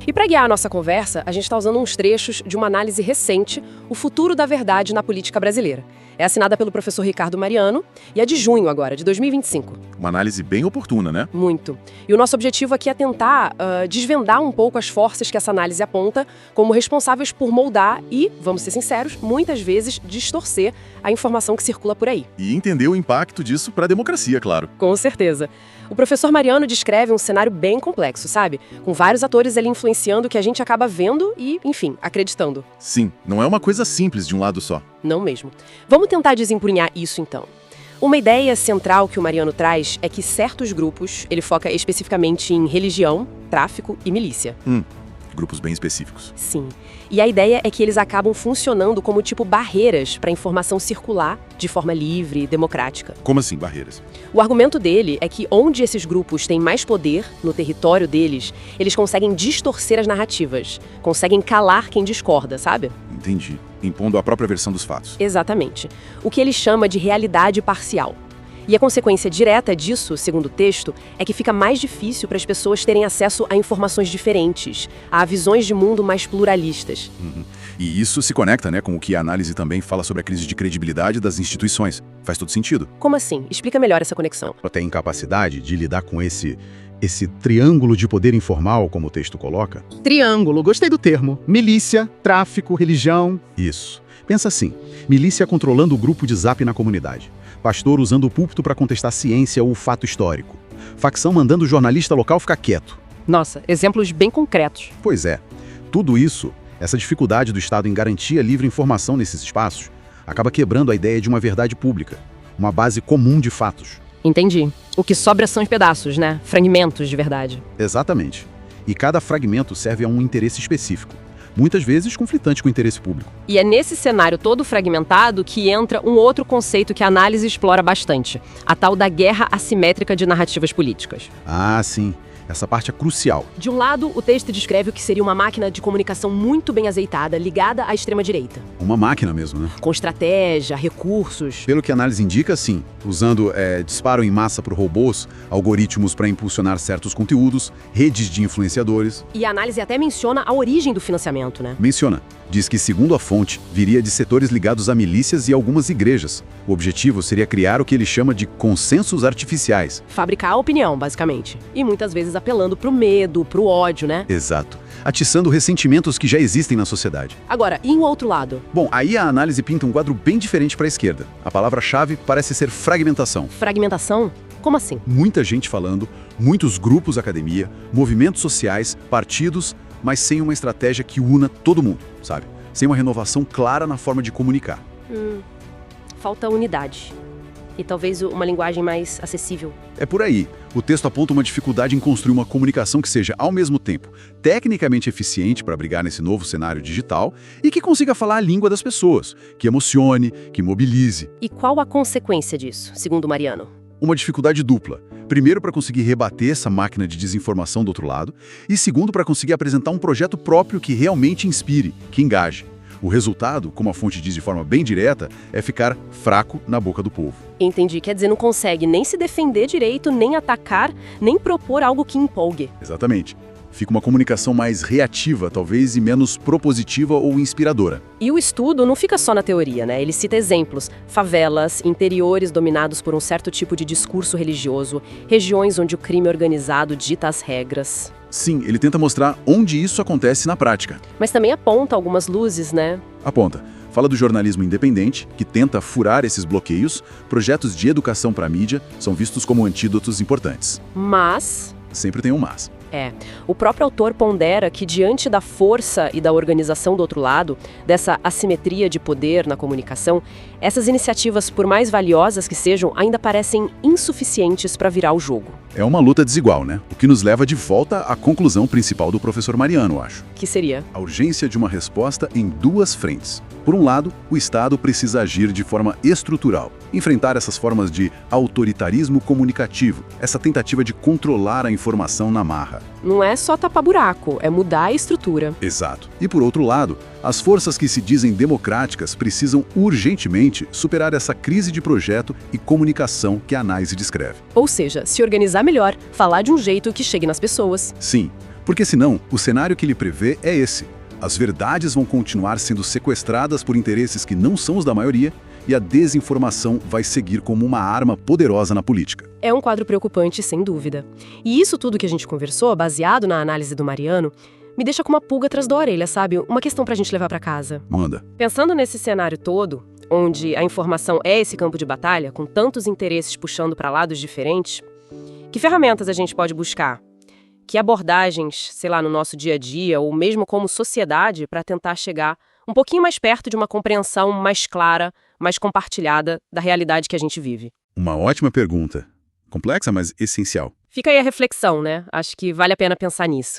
E para guiar a nossa conversa, a gente está usando uns trechos de uma análise recente, O Futuro da Verdade na Política Brasileira. É assinada pelo professor Ricardo Mariano e é de junho agora, de 2025. Uma análise bem oportuna, né? Muito. E o nosso objetivo aqui é tentar desvendar um pouco as forças que essa análise aponta como responsáveis por moldar e, vamos ser sinceros, muitas vezes distorcer a informação que circula por aí. E entender o impacto disso para a democracia, claro. Com certeza. O professor Mariano descreve um cenário bem complexo, sabe? Com vários atores ali influenciando o que a gente acaba vendo e, enfim, acreditando. Sim, não é uma coisa simples de um lado só. Não mesmo. Vamos tentar desempunhar isso, então. Uma ideia central que o Mariano traz é que certos grupos, ele foca especificamente em religião, tráfico e milícia. Grupos bem específicos. Sim. E a ideia é que eles acabam funcionando como tipo barreiras para a informação circular de forma livre e democrática. Como assim, barreiras? O argumento dele é que onde esses grupos têm mais poder, no território deles, eles conseguem distorcer as narrativas, conseguem calar quem discorda, sabe? Entendi. Impondo a própria versão dos fatos. Exatamente. O que ele chama de realidade parcial. E a consequência direta disso, segundo o texto, é que fica mais difícil para as pessoas terem acesso a informações diferentes, a visões de mundo mais pluralistas. E isso se conecta, né, com o que a análise também fala sobre a crise de credibilidade das instituições. Faz todo sentido. Como assim? Explica melhor essa conexão. Tem incapacidade de lidar com esse triângulo de poder informal, como o texto coloca? Triângulo, gostei do termo. Milícia, tráfico, religião. Isso. Pensa assim, milícia controlando o grupo de zap na comunidade. Pastor usando o púlpito para contestar a ciência ou o fato histórico. Facção mandando o jornalista local ficar quieto. Nossa, exemplos bem concretos. Pois é. Tudo isso, essa dificuldade do Estado em garantir a livre informação nesses espaços, acaba quebrando a ideia de uma verdade pública, uma base comum de fatos. Entendi. O que sobra são os pedaços, né? Fragmentos de verdade. Exatamente. E cada fragmento serve a um interesse específico, muitas vezes conflitante com o interesse público. E é nesse cenário todo fragmentado que entra um outro conceito que a análise explora bastante, a tal da guerra assimétrica de narrativas políticas. Ah, sim. Essa parte é crucial. De um lado, o texto descreve o que seria uma máquina de comunicação muito bem azeitada, ligada à extrema-direita. Uma máquina mesmo, né? Com estratégia, recursos. Pelo que a análise indica, sim. Usando disparo em massa por robôs, algoritmos para impulsionar certos conteúdos, redes de influenciadores. E a análise até menciona a origem do financiamento, né? Menciona. Diz que, segundo a fonte, viria de setores ligados a milícias e algumas igrejas. O objetivo seria criar o que ele chama de consensos artificiais. Fabricar a opinião, basicamente. E muitas vezes apelando pro medo, pro ódio, né? Exato. Atiçando ressentimentos que já existem na sociedade. Agora, e o outro lado? Bom, aí a análise pinta um quadro bem diferente para a esquerda. A palavra-chave parece ser fragmentação. Fragmentação? Como assim? Muita gente falando, muitos grupos academia, movimentos sociais, partidos, mas sem uma estratégia que una todo mundo, sabe? Sem uma renovação clara na forma de comunicar. Falta unidade. E talvez uma linguagem mais acessível. É por aí. O texto aponta uma dificuldade em construir uma comunicação que seja, ao mesmo tempo, tecnicamente eficiente para brigar nesse novo cenário digital e que consiga falar a língua das pessoas, que emocione, que mobilize. E qual a consequência disso, segundo Mariano? Uma dificuldade dupla. Primeiro, para conseguir rebater essa máquina de desinformação do outro lado, e segundo, para conseguir apresentar um projeto próprio que realmente inspire, que engaje. O resultado, como a fonte diz de forma bem direta, é ficar fraco na boca do povo. Entendi, quer dizer, não consegue nem se defender direito, nem atacar, nem propor algo que empolgue. Exatamente. Fica uma comunicação mais reativa, talvez, e menos propositiva ou inspiradora. E o estudo não fica só na teoria, né? Ele cita exemplos: favelas, interiores dominados por um certo tipo de discurso religioso, regiões onde o crime organizado dita as regras. Sim, ele tenta mostrar onde isso acontece na prática. Mas também aponta algumas luzes, né? Aponta. Fala do jornalismo independente, que tenta furar esses bloqueios. Projetos de educação para a mídia são vistos como antídotos importantes. Mas... sempre tem um mas. O próprio autor pondera que diante da força e da organização do outro lado, dessa assimetria de poder na comunicação, essas iniciativas, por mais valiosas que sejam, ainda parecem insuficientes para virar o jogo. É uma luta desigual, né? O que nos leva de volta à conclusão principal do professor Mariano, acho. Que seria? A urgência de uma resposta em duas frentes. Por um lado, o Estado precisa agir de forma estrutural, enfrentar essas formas de autoritarismo comunicativo, essa tentativa de controlar a informação na marra. Não é só tapar buraco, é mudar a estrutura. Exato. E por outro lado, as forças que se dizem democráticas precisam urgentemente superar essa crise de projeto e comunicação que a análise descreve. Ou seja, se organizar melhor, falar de um jeito que chegue nas pessoas. Sim, Porque senão, o cenário que ele prevê é esse. As verdades vão continuar sendo sequestradas por interesses que não são os da maioria e a desinformação vai seguir como uma arma poderosa na política. É um quadro preocupante, sem dúvida. E isso tudo que a gente conversou, baseado na análise do Mariano, me deixa com uma pulga atrás da orelha, sabe? Uma questão pra gente levar pra casa. Manda. Pensando nesse cenário todo, onde a informação é esse campo de batalha, com tantos interesses puxando pra lados diferentes, que ferramentas a gente pode buscar? Que abordagens, sei lá, no nosso dia a dia, ou mesmo como sociedade, para tentar chegar um pouquinho mais perto de uma compreensão mais clara, mais compartilhada da realidade que a gente vive? Uma ótima pergunta. Complexa, mas essencial. Fica aí a reflexão, né? Acho que vale a pena pensar nisso.